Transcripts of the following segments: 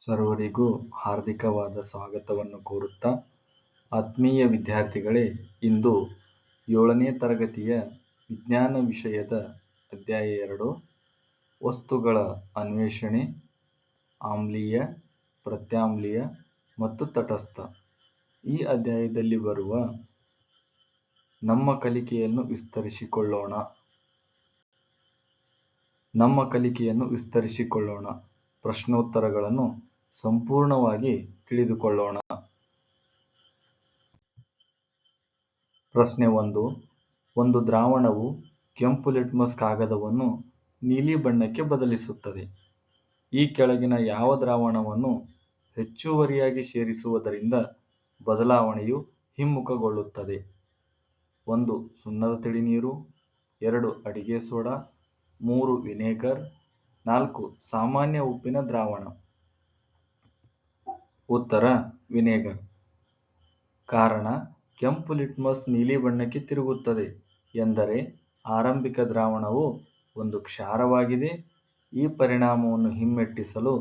ಸರ್ವರಿಗೂ ಹಾರ್ದಿಕವಾದ ಸ್ವಾಗತವನ್ನು ಕೋರುತ್ತಾ, ಆತ್ಮೀಯ ವಿದ್ಯಾರ್ಥಿಗಳೇ, ಇಂದು 7ನೇ ತರಗತಿಯ ವಿಜ್ಞಾನ ವಿಷಯದ ಅಧ್ಯಾಯ 2 ವಸ್ತುಗಳ ಅನ್ವೇಷಣೆ, ಆಮ್ಲೀಯ, ಪ್ರತ್ಯಾಮ್ಲೀಯ ಮತ್ತು ತಟಸ್ಥ ಈ ಅಧ್ಯಾಯದಲ್ಲಿ ಬರುವ ನಮ್ಮ ಕಲಿಕೆಯನ್ನು ವಿಸ್ತರಿಸಿಕೊಳ್ಳೋಣ. ಪ್ರಶ್ನೋತ್ತರಗಳನ್ನು ಸಂಪೂರ್ಣವಾಗಿ ತಿಳಿದುಕೊಳ್ಳೋಣ. ಪ್ರಶ್ನೆ 1. ಒಂದು ದ್ರಾವಣವು ಕೆಂಪು ಲಿಟ್ಮಸ್ ಕಾಗದವನ್ನು ನೀಲಿ ಬಣ್ಣಕ್ಕೆ ಬದಲಿಸುತ್ತದೆ. ಈ ಕೆಳಗಿನ ಯಾವ ದ್ರಾವಣವನ್ನು ಹೆಚ್ಚುವರಿಯಾಗಿ ಸೇರಿಸುವುದರಿಂದ ಬದಲಾವಣೆಯು ಹಿಮ್ಮುಖಗೊಳ್ಳುತ್ತದೆ? 1. ಸುಣ್ಣದ ತಿಳಿನೀರು, 2. ಅಡಿಗೆ ಸೋಡಾ, 3. ವಿನೆಗರ್, 4. ಸಾಮಾನ್ಯ ಉಪ್ಪಿನ ದ್ರಾವಣ. ಉತ್ತರ ವಿನೆಗರ್. ಕಾರಣ ಕೆಂಪು ಲಿಟ್ಮಸ್ ನೀಲಿ ಬಣ್ಣಕ್ಕೆ ತಿರುಗುತ್ತದೆ ಎಂದರೆ ಆರಂಭಿಕ ದ್ರಾವಣವು ಒಂದು ಕ್ಷಾರವಾಗಿದೆ. ಈ ಪರಿಣಾಮವನ್ನು ಹಿಮ್ಮೆಟ್ಟಿಸಲು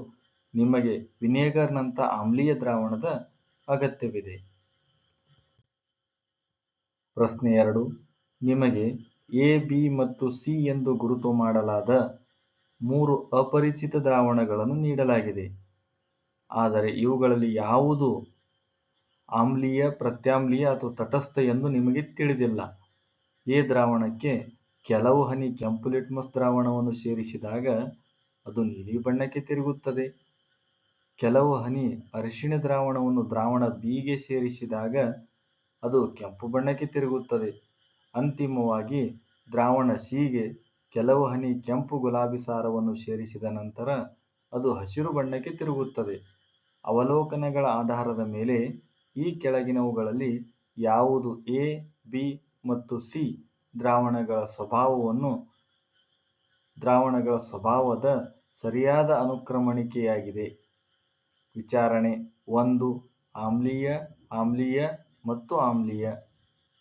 ನಿಮಗೆ ವಿನೆಗರ್ನಂಥ ಆಮ್ಲೀಯ ದ್ರಾವಣದ ಅಗತ್ಯವಿದೆ. ಪ್ರಶ್ನೆ 2. ನಿಮಗೆ ಎ, ಬಿ ಮತ್ತು ಸಿ ಎಂದು ಗುರುತು ಮಾಡಲಾದ 3 ಅಪರಿಚಿತ ದ್ರಾವಣಗಳನ್ನು ನೀಡಲಾಗಿದೆ. ಆದರೆ ಇವುಗಳಲ್ಲಿ ಯಾವುದು ಆಮ್ಲೀಯ, ಪ್ರತ್ಯಾಮ್ಲೀಯ ಅಥವಾ ತಟಸ್ಥ ಎಂದು ನಿಮಗೆ ತಿಳಿದಿಲ್ಲ. ಎ ದ್ರಾವಣಕ್ಕೆ ಕೆಲವು ಹನಿ ಕೆಂಪು ಲಿಟ್ಮಸ್ ದ್ರಾವಣವನ್ನು ಸೇರಿಸಿದಾಗ ಅದು ನೀಲಿ ಬಣ್ಣಕ್ಕೆ ತಿರುಗುತ್ತದೆ. ಕೆಲವು ಹನಿ ಅರಿಶಿಣ ದ್ರಾವಣವನ್ನು ದ್ರಾವಣ ಬಿಗೆ ಸೇರಿಸಿದಾಗ ಅದು ಕೆಂಪು ಬಣ್ಣಕ್ಕೆ ತಿರುಗುತ್ತದೆ. ಅಂತಿಮವಾಗಿ ದ್ರಾವಣ ಸಿಗೆ ಕೆಲವು ಹನಿ ಕೆಂಪು ಗುಲಾಬಿ ಸಾರವನ್ನು ಸೇರಿಸಿದ ನಂತರ ಅದು ಹಸಿರು ಬಣ್ಣಕ್ಕೆ ತಿರುಗುತ್ತದೆ. ಅವಲೋಕನಗಳ ಆಧಾರದ ಮೇಲೆ ಈ ಕೆಳಗಿನವುಗಳಲ್ಲಿ ಯಾವುದು ಎ, ಬಿ ಮತ್ತು ಸಿ ದ್ರಾವಣಗಳ ಸ್ವಭಾವದ ಸರಿಯಾದ ಅನುಕ್ರಮಣಿಕೆಯಾಗಿದೆ? ವಿಚಾರಣೆ 1. ಆಮ್ಲೀಯ, ಆಮ್ಲೀಯ ಮತ್ತು ಆಮ್ಲೀಯ.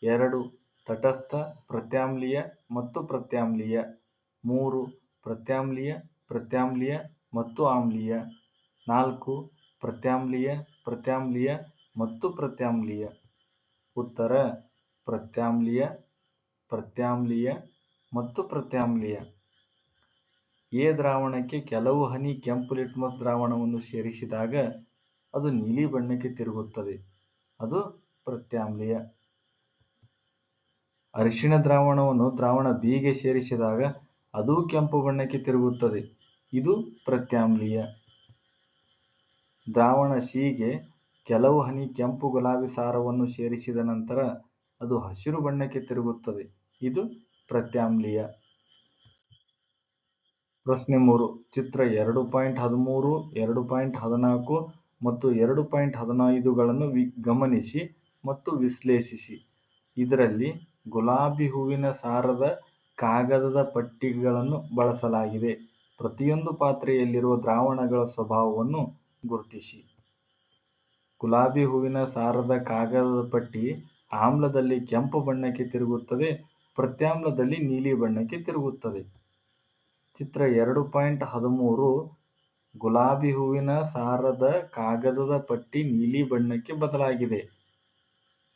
2. ತಟಸ್ಥ, ಪ್ರತ್ಯಾಮ್ಲೀಯ ಮತ್ತು ಪ್ರತ್ಯಾಮ್ಲೀಯ. 3. ಪ್ರತ್ಯಾಮ್ಲೀಯ, ಪ್ರತ್ಯಾಮ್ಲೀಯ ಮತ್ತು ಆಮ್ಲೀಯ. 4. ಪ್ರತ್ಯಾಮ್ಲೀಯ, ಪ್ರತ್ಯಾಮ್ಲೀಯ ಮತ್ತು ಪ್ರತ್ಯಾಮ್ಲೀಯ. ಉತ್ತರ ಪ್ರತ್ಯಾಮ್ಲೀಯ, ಪ್ರತ್ಯಾಮ್ಲೀಯ ಮತ್ತು ಪ್ರತ್ಯಾಮ್ಲೀಯ. ಎ ದ್ರಾವಣಕ್ಕೆ ಕೆಲವು ಹನಿ ಕೆಂಪು ಲಿಟ್ಮಸ್ ದ್ರಾವಣವನ್ನು ಸೇರಿಸಿದಾಗ ಅದು ನೀಲಿ ಬಣ್ಣಕ್ಕೆ ತಿರುಗುತ್ತದೆ. ಅದು ಪ್ರತ್ಯಾಮ್ಲೀಯ. ಅರಿಶಿಣ ದ್ರಾವಣವನ್ನು ದ್ರಾವಣ ಬಿಗೆ ಸೇರಿಸಿದಾಗ ಅದು ಕೆಂಪು ಬಣ್ಣಕ್ಕೆ ತಿರುಗುತ್ತದೆ. ಇದು ಪ್ರತ್ಯಾಮ್ಲೀಯ. ದ್ರಾವಣ ಸಿಗೆ ಕೆಲವು ಹನಿ ಕೆಂಪು ಗುಲಾಬಿ ಸಾರವನ್ನು ಸೇರಿಸಿದ ನಂತರ ಅದು ಹಸಿರು ಬಣ್ಣಕ್ಕೆ ತಿರುಗುತ್ತದೆ. ಇದು ಪ್ರತ್ಯಾಮ್ಲೀಯ. ಪ್ರಶ್ನೆ 3. ಚಿತ್ರ 2.13, 2.14 ಮತ್ತು 2.15ಗಳನ್ನು ಗಮನಿಸಿ ಮತ್ತು ವಿಶ್ಲೇಷಿಸಿ. ಇದರಲ್ಲಿ ಗುಲಾಬಿ ಹೂವಿನ ಸಾರದ ಕಾಗದದ ಪಟ್ಟಿಗಳನ್ನು ಬಳಸಲಾಗಿದೆ. ಪ್ರತಿಯೊಂದು ಪಾತ್ರೆಯಲ್ಲಿರುವ ದ್ರಾವಣಗಳ ಸ್ವಭಾವವನ್ನು ಗುರುತಿಸಿ. ಗುಲಾಬಿ ಹೂವಿನ ಸಾರದ ಕಾಗದದ ಪಟ್ಟಿ ಆಮ್ಲದಲ್ಲಿ ಕೆಂಪು ಬಣ್ಣಕ್ಕೆ ತಿರುಗುತ್ತದೆ, ಪ್ರತ್ಯಾಮ್ಲದಲ್ಲಿ ನೀಲಿ ಬಣ್ಣಕ್ಕೆ ತಿರುಗುತ್ತದೆ. ಚಿತ್ರ 2.13 ಗುಲಾಬಿ ಹೂವಿನ ಸಾರದ ಕಾಗದದ ಪಟ್ಟಿ ನೀಲಿ ಬಣ್ಣಕ್ಕೆ ಬದಲಾಗಿದೆ.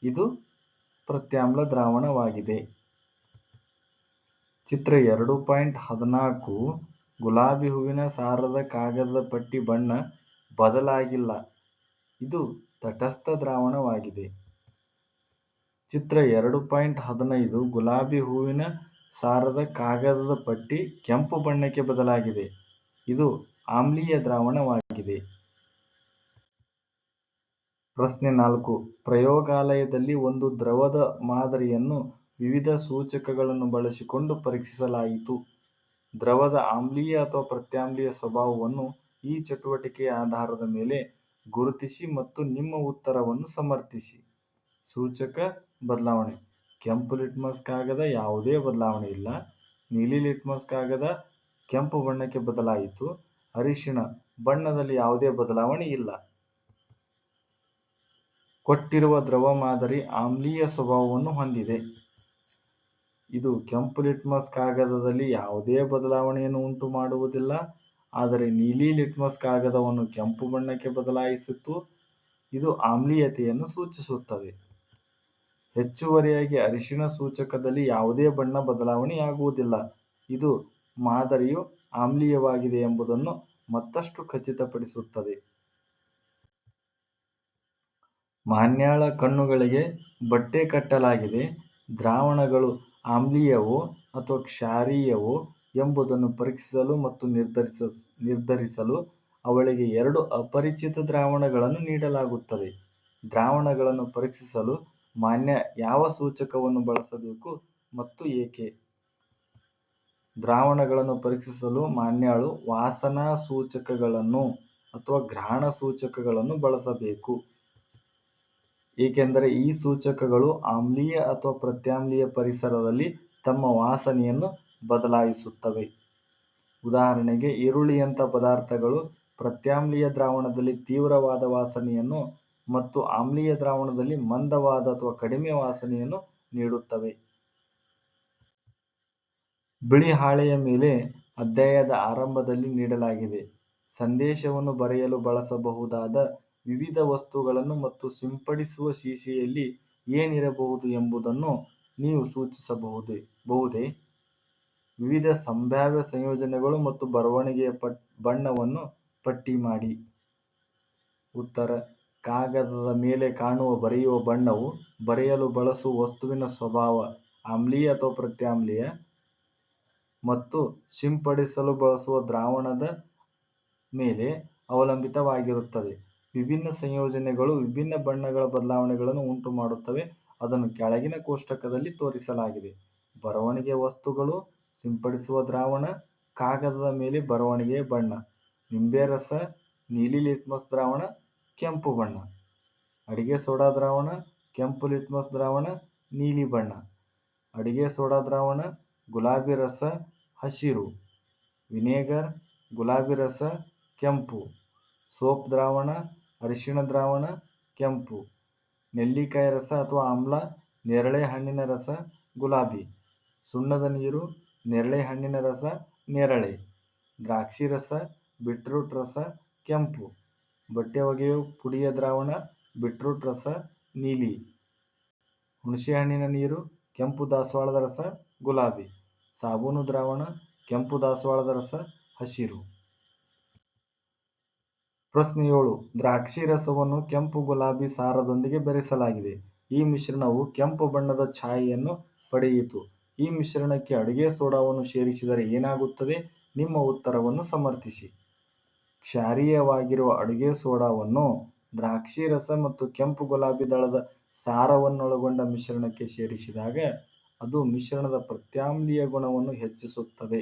ಇದು ಪ್ರತ್ಯಾಮ್ಲ ದ್ರಾವಣವಾಗಿದೆ. ಚಿತ್ರ 2.14 ಗುಲಾಬಿ ಹೂವಿನ ಸಾರದ ಕಾಗದದ ಪಟ್ಟಿ ಬಣ್ಣ ಬದಲಾಗಿಲ್ಲ. ಇದು ತಟಸ್ಥ ದ್ರಾವಣವಾಗಿದೆ. ಚಿತ್ರ 2.15 ಗುಲಾಬಿ ಹೂವಿನ ಸಾರದ ಕಾಗದದ ಪಟ್ಟಿ ಕೆಂಪು ಬಣ್ಣಕ್ಕೆ ಬದಲಾಗಿದೆ. ಇದು ಆಮ್ಲೀಯ ದ್ರಾವಣವಾಗಿದೆ. ಪ್ರಶ್ನೆ 4. ಪ್ರಯೋಗಾಲಯದಲ್ಲಿ ಒಂದು ದ್ರವದ ಮಾದರಿಯನ್ನು ವಿವಿಧ ಸೂಚಕಗಳನ್ನು ಬಳಸಿಕೊಂಡು ಪರೀಕ್ಷಿಸಲಾಯಿತು. ದ್ರವದ ಆಮ್ಲೀಯ ಅಥವಾ ಪ್ರತ್ಯಾಮ್ಲೀಯ ಸ್ವಭಾವವನ್ನು ಈ ಚಟುವಟಿಕೆಯ ಆಧಾರದ ಮೇಲೆ ಗುರುತಿಸಿ ಮತ್ತು ನಿಮ್ಮ ಉತ್ತರವನ್ನು ಸಮರ್ಥಿಸಿ. ಸೂಚಕ ಬದಲಾವಣೆ: ಕೆಂಪು ಲಿಟ್ಮಸ್ ಕಾಗದ ಯಾವುದೇ ಬದಲಾವಣೆ ಇಲ್ಲ. ನೀಲಿ ಲಿಟ್ಮಸ್ ಕಾಗದ ಕೆಂಪು ಬಣ್ಣಕ್ಕೆ ಬದಲಾಯಿತು. ಅರಿಶಿಣ ಬಣ್ಣದಲ್ಲಿ ಯಾವುದೇ ಬದಲಾವಣೆ ಇಲ್ಲ. ಕೊಟ್ಟಿರುವ ದ್ರವ ಮಾದರಿ ಆಮ್ಲೀಯ ಸ್ವಭಾವವನ್ನು ಹೊಂದಿದೆ. ಇದು ಕೆಂಪು ಲಿಟ್ಮಸ್ ಕಾಗದದಲ್ಲಿ ಯಾವುದೇ ಬದಲಾವಣೆಯನ್ನು ಉಂಟು ಮಾಡುವುದಿಲ್ಲ. ಆದರೆ ನೀಲಿ ಲಿಟ್ಮಸ್ ಕಾಗದವನ್ನು ಕೆಂಪು ಬಣ್ಣಕ್ಕೆ ಬದಲಾಯಿಸಿತು. ಇದು ಆಮ್ಲೀಯತೆಯನ್ನು ಸೂಚಿಸುತ್ತದೆ. ಹೆಚ್ಚುವರಿಯಾಗಿ ಅರಿಶಿಣ ಸೂಚಕದಲ್ಲಿ ಯಾವುದೇ ಬಣ್ಣ ಬದಲಾವಣೆಯಾಗುವುದಿಲ್ಲ. ಇದು ಮಾದರಿಯು ಆಮ್ಲೀಯವಾಗಿದೆ ಎಂಬುದನ್ನು ಮತ್ತಷ್ಟು ಖಚಿತಪಡಿಸುತ್ತದೆ. ಮಾನ್ಯಾಳ ಕಣ್ಣುಗಳಿಗೆ ಬಟ್ಟೆ ಕಟ್ಟಲಾಗಿದೆ. ದ್ರಾವಣಗಳು ಆಮ್ಲೀಯವೋ ಅಥವಾ ಕ್ಷಾರೀಯವೋ ಎಂಬುದನ್ನು ಪರೀಕ್ಷಿಸಲು ಮತ್ತು ನಿರ್ಧರಿಸಲು ಅವಳಿಗೆ 2 ಅಪರಿಚಿತ ದ್ರಾವಣಗಳನ್ನು ನೀಡಲಾಗುತ್ತದೆ. ದ್ರಾವಣಗಳನ್ನು ಪರೀಕ್ಷಿಸಲು ಮಾನ್ಯ ಯಾವ ಸೂಚಕವನ್ನು ಬಳಸಬೇಕು ಮತ್ತು ಏಕೆ? ದ್ರಾವಣಗಳನ್ನು ಪರೀಕ್ಷಿಸಲು ಮಾನ್ಯಾಳು ವಾಸನಾ ಸೂಚಕಗಳನ್ನು ಅಥವಾ ಘ್ರಾಣ ಸೂಚಕಗಳನ್ನು ಬಳಸಬೇಕು, ಏಕೆಂದರೆ ಈ ಸೂಚಕಗಳು ಆಮ್ಲೀಯ ಅಥವಾ ಪ್ರತ್ಯಾಮ್ಲೀಯ ಪರಿಸರದಲ್ಲಿ ತಮ್ಮ ವಾಸನೆಯನ್ನು ಬದಲಾಯಿಸುತ್ತವೆ. ಉದಾಹರಣೆಗೆ, ಈರುಳ್ಳಿಯಂಥ ಪದಾರ್ಥಗಳು ಪ್ರತ್ಯಾಮ್ಲೀಯ ದ್ರಾವಣದಲ್ಲಿ ತೀವ್ರವಾದ ವಾಸನೆಯನ್ನು ಮತ್ತು ಆಮ್ಲೀಯ ದ್ರಾವಣದಲ್ಲಿ ಮಂದವಾದ ಅಥವಾ ಕಡಿಮೆ ವಾಸನೆಯನ್ನು ನೀಡುತ್ತವೆ. ಬಿಳಿ ಹಾಳೆಯ ಮೇಲೆ ಅಧ್ಯಾಯದ ಆರಂಭದಲ್ಲಿ ನೀಡಲಾಗಿದೆ. ಸಂದೇಶವನ್ನು ಬರೆಯಲು ಬಳಸಬಹುದಾದ ವಿವಿಧ ವಸ್ತುಗಳನ್ನು ಮತ್ತು ಸಿಂಪಡಿಸುವ ಶೀಶೆಯಲ್ಲಿ ಏನಿರಬಹುದು ಎಂಬುದನ್ನು ನೀವು ಸೂಚಿಸಬಹುದೇ? ವಿವಿಧ ಸಂಭಾವ್ಯ ಸಂಯೋಜನೆಗಳು ಮತ್ತು ಬರವಣಿಗೆಯ ಬಣ್ಣವನ್ನು ಪಟ್ಟಿ ಮಾಡಿ. ಉತ್ತರ: ಕಾಗದದ ಮೇಲೆ ಕಾಣುವ ಬರೆಯುವ ಬಣ್ಣವು ಬರೆಯಲು ಬಳಸುವ ವಸ್ತುವಿನ ಸ್ವಭಾವ, ಆಮ್ಲೀಯ ಅಥವಾ ಪ್ರತ್ಯಾಮ್ಲೀಯ, ಮತ್ತು ಸಿಂಪಡಿಸಲು ಬಳಸುವ ದ್ರಾವಣದ ಮೇಲೆ ಅವಲಂಬಿತವಾಗಿರುತ್ತದೆ. ವಿಭಿನ್ನ ಸಂಯೋಜನೆಗಳು ವಿಭಿನ್ನ ಬಣ್ಣಗಳ ಬದಲಾವಣೆಗಳನ್ನು ಉಂಟುಮಾಡುತ್ತವೆ. ಅದನ್ನು ಕೆಳಗಿನ ಕೋಷ್ಟಕದಲ್ಲಿ ತೋರಿಸಲಾಗಿದೆ. ಬರವಣಿಗೆಯ ವಸ್ತುಗಳು, ಸಿಂಪಡಿಸುವ ದ್ರಾವಣ, ಕಾಗದದ ಮೇಲೆ ಬರವಣಿಗೆಯ ಬಣ್ಣ, ನಿಂಬೆ ರಸ, ನೀಲಿ ಲಿಟ್ಮಸ್ ದ್ರಾವಣ, ಕೆಂಪು ಬಣ್ಣ, ಅಡಿಗೆ ಸೋಡಾ ದ್ರಾವಣ, ಕೆಂಪು ಲಿಟ್ಮಸ್ ದ್ರಾವಣ, ನೀಲಿ ಬಣ್ಣ, ಅಡಿಗೆ ಸೋಡಾ ದ್ರಾವಣ, ಗುಲಾಬಿ ರಸ, ಹಸಿರು, ವಿನೆಗರ್, ಗುಲಾಬಿ ರಸ, ಕೆಂಪು, ಸೋಪ್ ದ್ರಾವಣ, ಅರಿಶಿಣ ದ್ರಾವಣ, ಕೆಂಪು, ನೆಲ್ಲಿಕಾಯಿ ರಸ ಅಥವಾ ಆಮ್ಲ, ನೇರಳೆ ಹಣ್ಣಿನ ರಸ, ಗುಲಾಬಿ, ಸುಣ್ಣದ ನೀರು, ನೇರಳೆ ಹಣ್ಣಿನ ರಸ, ನೇರಳೆ, ದ್ರಾಕ್ಷಿ ರಸ, ಬೀಟ್ರೂಟ್ ರಸ, ಕೆಂಪು, ಬಟ್ಟೆ ಒಗೆಯುವ ಪುಡಿಯ ದ್ರಾವಣ, ಬೀಟ್ರೂಟ್ ರಸ, ನೀಲಿ, ಹುಣಸೆಹಣ್ಣಿನ ನೀರು, ಕೆಂಪು ದಾಸವಾಳದ ರಸ, ಗುಲಾಬಿ, ಸಾಬೂನು ದ್ರಾವಣ, ಕೆಂಪು ದಾಸವಾಳದ ರಸ, ಹಸಿರು. ಪ್ರಶ್ನೆ 7. ದ್ರಾಕ್ಷಿ ರಸವನ್ನು ಕೆಂಪು ಗುಲಾಬಿ ಸಾರದೊಂದಿಗೆ ಬೆರೆಸಲಾಗಿದೆ. ಈ ಮಿಶ್ರಣವು ಕೆಂಪು ಬಣ್ಣದ ಛಾಯೆಯನ್ನು ಪಡೆಯಿತು. ಈ ಮಿಶ್ರಣಕ್ಕೆ ಅಡುಗೆ ಸೋಡಾವನ್ನು ಸೇರಿಸಿದರೆ ಏನಾಗುತ್ತದೆ? ನಿಮ್ಮ ಉತ್ತರವನ್ನು ಸಮರ್ಥಿಸಿ. ಕ್ಷಾರೀಯವಾಗಿರುವ ಅಡುಗೆ ಸೋಡಾವನ್ನು ದ್ರಾಕ್ಷಿ ರಸ ಮತ್ತು ಕೆಂಪು ಗುಲಾಬಿ ದಳದ ಸಾರವನ್ನೊಳಗೊಂಡ ಮಿಶ್ರಣಕ್ಕೆ ಸೇರಿಸಿದಾಗ ಅದು ಮಿಶ್ರಣದ ಪ್ರತ್ಯಾಮ್ಲೀಯ ಗುಣವನ್ನು ಹೆಚ್ಚಿಸುತ್ತದೆ.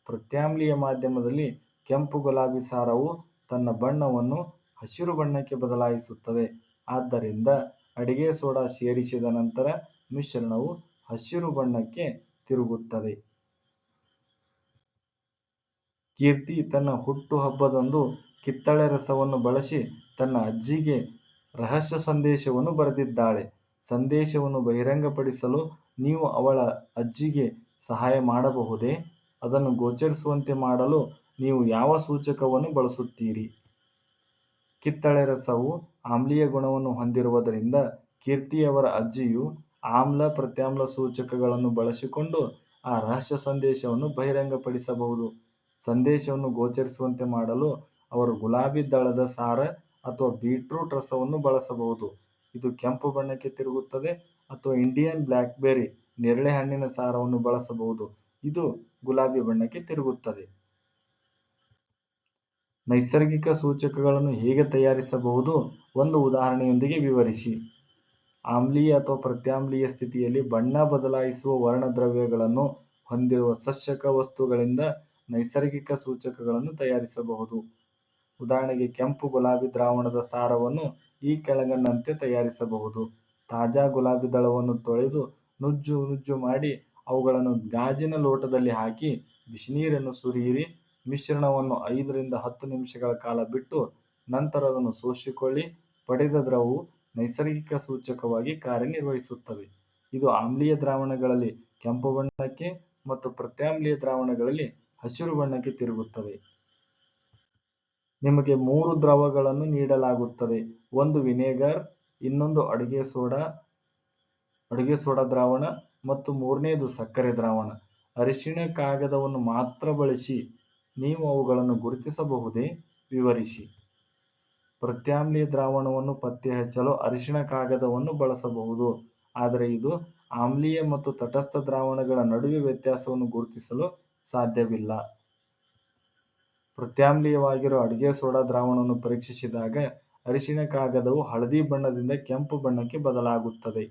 ಪ್ರತ್ಯಾಮ್ಲೀಯ ಮಾಧ್ಯಮದಲ್ಲಿ ಕೆಂಪು ಗುಲಾಬಿ ಸಾರವು ತನ್ನ ಬಣ್ಣವನ್ನು ಹಸಿರು ಬಣ್ಣಕ್ಕೆ ಬದಲಾಯಿಸುತ್ತದೆ. ಆದ್ದರಿಂದ ಅಡಿಗೆ ಸೋಡಾ ಸೇರಿಸಿದ ನಂತರ ಮಿಶ್ರಣವು ಹಸಿರು ಬಣ್ಣಕ್ಕೆ ತಿರುಗುತ್ತದೆ. ಕೀರ್ತಿ ತನ್ನ ಹುಟ್ಟುಹಬ್ಬದಂದು ಕಿತ್ತಳೆ ರಸವನ್ನು ಬಳಸಿ ತನ್ನ ಅಜ್ಜಿಗೆ ರಹಸ್ಯ ಸಂದೇಶವನ್ನು ಬರೆದಿದ್ದಾಳೆ. ಸಂದೇಶವನ್ನು ಬಹಿರಂಗಪಡಿಸಲು ನೀವು ಅವಳ ಅಜ್ಜಿಗೆ ಸಹಾಯ ಮಾಡಬಹುದೇ? ಅದನ್ನು ಗೋಚರಿಸುವಂತೆ ಮಾಡಲು ನೀವು ಯಾವ ಸೂಚಕವನ್ನು ಬಳಸುತ್ತೀರಿ? ಕಿತ್ತಳೆ ರಸವು ಆಮ್ಲೀಯ ಗುಣವನ್ನು ಹೊಂದಿರುವುದರಿಂದ ಕೀರ್ತಿಯವರ ಅಜ್ಜಿಯು ಆಮ್ಲ ಪ್ರತ್ಯಾಮ್ಲ ಸೂಚಕಗಳನ್ನು ಬಳಸಿಕೊಂಡು ಆ ರಹಸ್ಯ ಸಂದೇಶವನ್ನು ಬಹಿರಂಗಪಡಿಸಬಹುದು. ಸಂದೇಶವನ್ನು ಗೋಚರಿಸುವಂತೆ ಮಾಡಲು ಅವರು ಗುಲಾಬಿ ದಳದ ಸಾರ ಅಥವಾ ಬೀಟ್ರೂಟ್ ರಸವನ್ನು ಬಳಸಬಹುದು. ಇದು ಕೆಂಪು ಬಣ್ಣಕ್ಕೆ ತಿರುಗುತ್ತದೆ. ಅಥವಾ ಇಂಡಿಯನ್ ಬ್ಲ್ಯಾಕ್ಬೆರ್ರಿ ನೇರಳೆ ಹಣ್ಣಿನ ಸಾರವನ್ನು ಬಳಸಬಹುದು. ಇದು ಗುಲಾಬಿ ಬಣ್ಣಕ್ಕೆ ತಿರುಗುತ್ತದೆ. ನೈಸರ್ಗಿಕ ಸೂಚಕಗಳನ್ನು ಹೇಗೆ ತಯಾರಿಸಬಹುದು? ಒಂದು ಉದಾಹರಣೆಯೊಂದಿಗೆ ವಿವರಿಸಿ. ಆಮ್ಲೀಯ ಅಥವಾ ಪ್ರತ್ಯಾಮ್ಲೀಯ ಸ್ಥಿತಿಯಲ್ಲಿ ಬಣ್ಣ ಬದಲಾಯಿಸುವ ವರ್ಣದ್ರವ್ಯಗಳನ್ನು ಹೊಂದಿರುವ ಸಸ್ಯಕ ವಸ್ತುಗಳಿಂದ ನೈಸರ್ಗಿಕ ಸೂಚಕಗಳನ್ನು ತಯಾರಿಸಬಹುದು. ಉದಾಹರಣೆಗೆ, ಕೆಂಪು ಗುಲಾಬಿ ದ್ರಾವಣದ ಸಾರವನ್ನು ಈ ಕೆಳಗಿನಂತೆ ತಯಾರಿಸಬಹುದು. ತಾಜಾ ಗುಲಾಬಿ ದಳವನ್ನು ತೊಳೆದು ನುಜ್ಜು ನುಜ್ಜು ಮಾಡಿ ಅವುಗಳನ್ನು ಗಾಜಿನ ಲೋಟದಲ್ಲಿ ಹಾಕಿ ಬಿಸಿನೀರನ್ನು ಸುರಿಯಿರಿ. ಮಿಶ್ರಣವನ್ನು 5 ರಿಂದ 10 ನಿಮಿಷಗಳ ಕಾಲ ಬಿಟ್ಟು ನಂತರ ಅದನ್ನು ಸೋಸಿಕೊಳ್ಳಿ. ಪಡೆದ ದ್ರವವು ನೈಸರ್ಗಿಕ ಸೂಚಕವಾಗಿ ಕಾರ್ಯನಿರ್ವಹಿಸುತ್ತವೆ. ಇದು ಆಮ್ಲೀಯ ದ್ರಾವಣಗಳಲ್ಲಿ ಕೆಂಪು ಬಣ್ಣಕ್ಕೆ ಮತ್ತು ಪ್ರತ್ಯಾಮ್ಲೀಯ ದ್ರಾವಣಗಳಲ್ಲಿ ಹಸಿರು ಬಣ್ಣಕ್ಕೆ ತಿರುಗುತ್ತವೆ. ನಿಮಗೆ 3 ದ್ರವಗಳನ್ನು ನೀಡಲಾಗುತ್ತದೆ. ಒಂದು ವಿನೆಗರ್, ಇನ್ನೊಂದು ಅಡುಗೆ ಸೋಡಾ ದ್ರಾವಣ ಮತ್ತು ಮೂರನೆಯದು ಸಕ್ಕರೆ ದ್ರಾವಣ. ಅರಿಶಿಣ ಕಾಗದವನ್ನು ಮಾತ್ರ ಬಳಸಿ ನೀವು ಅವುಗಳನ್ನು ಗುರುತಿಸಬಹುದೇ? ವಿವರಿಸಿ. ಪ್ರತ್ಯಾಮ್ಲೀಯ ದ್ರಾವಣವನ್ನು ಪತ್ತೆಹಚ್ಚಲು ಅರಿಶಿಣ ಕಾಗದವನ್ನು ಬಳಸಬಹುದು, ಆದರೆ ಇದು ಆಮ್ಲೀಯ ಮತ್ತು ತಟಸ್ಥ ದ್ರಾವಣಗಳ ನಡುವೆ ವ್ಯತ್ಯಾಸವನ್ನು ಗುರುತಿಸಲು ಸಾಧ್ಯವಿಲ್ಲ. ಪ್ರತ್ಯಾಮ್ಲೀಯವಾಗಿರುವ ಅಡುಗೆ ಸೋಡಾ ದ್ರಾವಣವನ್ನು ಪರೀಕ್ಷಿಸಿದಾಗ ಅರಿಶಿಣ ಕಾಗದವು ಹಳದಿ ಬಣ್ಣದಿಂದ ಕೆಂಪು ಬಣ್ಣಕ್ಕೆ ಬದಲಾಗುತ್ತದೆ.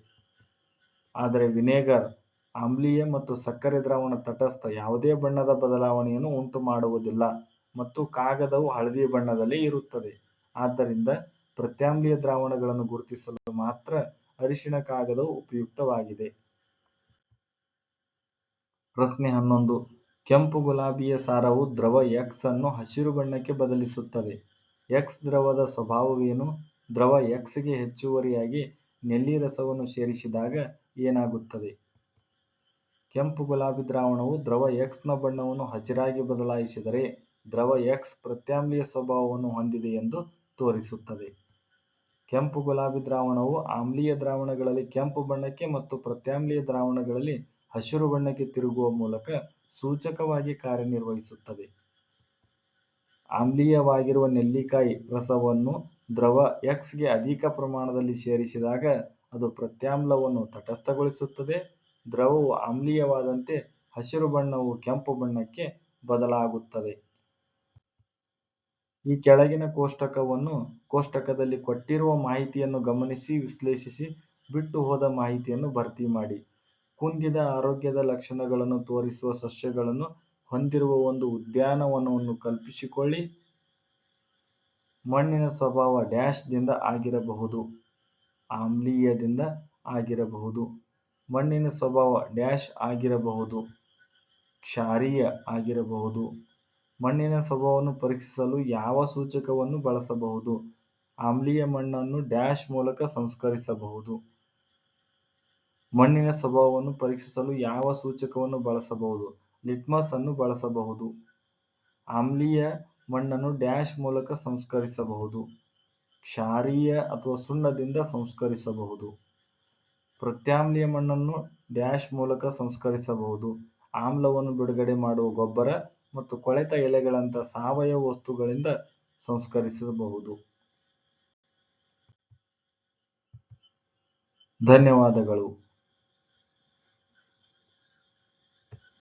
ಆದರೆ ವಿನೆಗರ್ ಆಮ್ಲೀಯ ಮತ್ತು ಸಕ್ಕರೆ ದ್ರಾವಣ ತಟಸ್ಥ ಯಾವುದೇ ಬಣ್ಣದ ಬದಲಾವಣೆಯನ್ನು ಉಂಟು ಮಾಡುವುದಿಲ್ಲ ಮತ್ತು ಕಾಗದವು ಹಳದಿ ಬಣ್ಣದಲ್ಲೇ ಇರುತ್ತದೆ. ಆದ್ದರಿಂದ ಪ್ರತ್ಯಾಮ್ಲೀಯ ದ್ರಾವಣಗಳನ್ನು ಗುರುತಿಸಲು ಮಾತ್ರ ಅರಿಶಿಣ ಕಾಗದವು ಉಪಯುಕ್ತವಾಗಿದೆ. ಪ್ರಶ್ನೆ 11. ಕೆಂಪು ಗುಲಾಬಿಯ ಸಾರವು ದ್ರವ X ಅನ್ನು ಹಸಿರು ಬಣ್ಣಕ್ಕೆ ಬದಲಿಸುತ್ತದೆ. X ದ್ರವದ ಸ್ವಭಾವವೇನು? ದ್ರವ X ಗೆ ಹೆಚ್ಚುವರಿಯಾಗಿ ನೆಲ್ಲಿ ರಸವನ್ನು ಸೇರಿಸಿದಾಗ ಏನಾಗುತ್ತದೆ? ಕೆಂಪು ಗುಲಾಬಿ ದ್ರಾವಣವು ದ್ರವ X ನ ಬಣ್ಣವನ್ನು ಹಸಿರಾಗಿ ಬದಲಾಯಿಸಿದರೆ ದ್ರವ X ಪ್ರತ್ಯಾಮ್ಲೀಯ ಸ್ವಭಾವವನ್ನು ಹೊಂದಿದೆ ಎಂದು ತೋರಿಸುತ್ತದೆ. ಕೆಂಪು ಗುಲಾಬಿ ದ್ರಾವಣವು ಆಮ್ಲೀಯ ದ್ರಾವಣಗಳಲ್ಲಿ ಕೆಂಪು ಬಣ್ಣಕ್ಕೆ ಮತ್ತು ಪ್ರತ್ಯಾಮ್ಲೀಯ ದ್ರಾವಣಗಳಲ್ಲಿ ಹಸಿರು ಬಣ್ಣಕ್ಕೆ ತಿರುಗುವ ಮೂಲಕ ಸೂಚಕವಾಗಿ ಕಾರ್ಯನಿರ್ವಹಿಸುತ್ತದೆ. ಆಮ್ಲೀಯವಾಗಿರುವ ನೆಲ್ಲಿಕಾಯಿ ರಸವನ್ನು ದ್ರವ X ಗೆ ಅಧಿಕ ಪ್ರಮಾಣದಲ್ಲಿ ಸೇರಿಸಿದಾಗ ಅದು ಪ್ರತ್ಯಾಮ್ಲವನ್ನು ತಟಸ್ಥಗೊಳಿಸುತ್ತದೆ. ದ್ರವವು ಆಮ್ಲೀಯವಾದಂತೆ ಹಸಿರು ಬಣ್ಣವು ಕೆಂಪು ಬಣ್ಣಕ್ಕೆ ಬದಲಾಗುತ್ತದೆ. ಈ ಕೆಳಗಿನ ಕೋಷ್ಟಕದಲ್ಲಿ ಕೊಟ್ಟಿರುವ ಮಾಹಿತಿಯನ್ನು ಗಮನಿಸಿ ವಿಶ್ಲೇಷಿಸಿ ಬಿಟ್ಟು ಹೋದ ಮಾಹಿತಿಯನ್ನು ಭರ್ತಿ ಮಾಡಿ. ಕುಂದಿದ ಆರೋಗ್ಯದ ಲಕ್ಷಣಗಳನ್ನು ತೋರಿಸುವ ಸಸ್ಯಗಳನ್ನು ಹೊಂದಿರುವ ಒಂದು ಉದ್ಯಾನವನವನ್ನು ಕಲ್ಪಿಸಿಕೊಳ್ಳಿ. ಮಣ್ಣಿನ ಸ್ವಭಾವ ಡ್ಯಾಶ್ದಿಂದ ಆಗಿರಬಹುದು. ಆಮ್ಲೀಯದಿಂದ ಆಗಿರಬಹುದು. ಮಣ್ಣಿನ ಸ್ವಭಾವ ಡ್ಯಾಶ್ ಆಗಿರಬಹುದು. ಕ್ಷಾರೀಯ ಆಗಿರಬಹುದು. ಮಣ್ಣಿನ ಸ್ವಭಾವವನ್ನು ಪರೀಕ್ಷಿಸಲು ಯಾವ ಸೂಚಕವನ್ನು ಬಳಸಬಹುದು? ಆಮ್ಲೀಯ ಮಣ್ಣನ್ನು ಡ್ಯಾಶ್ ಮೂಲಕ ಸಂಸ್ಕರಿಸಬಹುದು. ಮಣ್ಣಿನ ಸ್ವಭಾವವನ್ನು ಪರೀಕ್ಷಿಸಲು ಯಾವ ಸೂಚಕವನ್ನು ಬಳಸಬಹುದು? ಲಿಟ್ಮಸ್ ಅನ್ನು ಬಳಸಬಹುದು. ಆಮ್ಲೀಯ ಮಣ್ಣನ್ನು ಡ್ಯಾಶ್ ಮೂಲಕ ಸಂಸ್ಕರಿಸಬಹುದು. ಕ್ಷಾರೀಯ ಅಥವಾ ಸುಣ್ಣದಿಂದ ಸಂಸ್ಕರಿಸಬಹುದು. ಪ್ರತ್ಯಾಮ್ಲೀಯ ಮಣ್ಣನ್ನು ಡ್ಯಾಶ್ ಮೂಲಕ ಸಂಸ್ಕರಿಸಬಹುದು. ಆಮ್ಲವನ್ನು ಬಿಡುಗಡೆ ಮಾಡುವ ಗೊಬ್ಬರ ಮತ್ತು ಕೊಳೆತ ಎಲೆಗಳಂತಹ ಸಾವಯವ ವಸ್ತುಗಳಿಂದ ಸಂಸ್ಕರಿಸಬಹುದು. ಧನ್ಯವಾದಗಳು.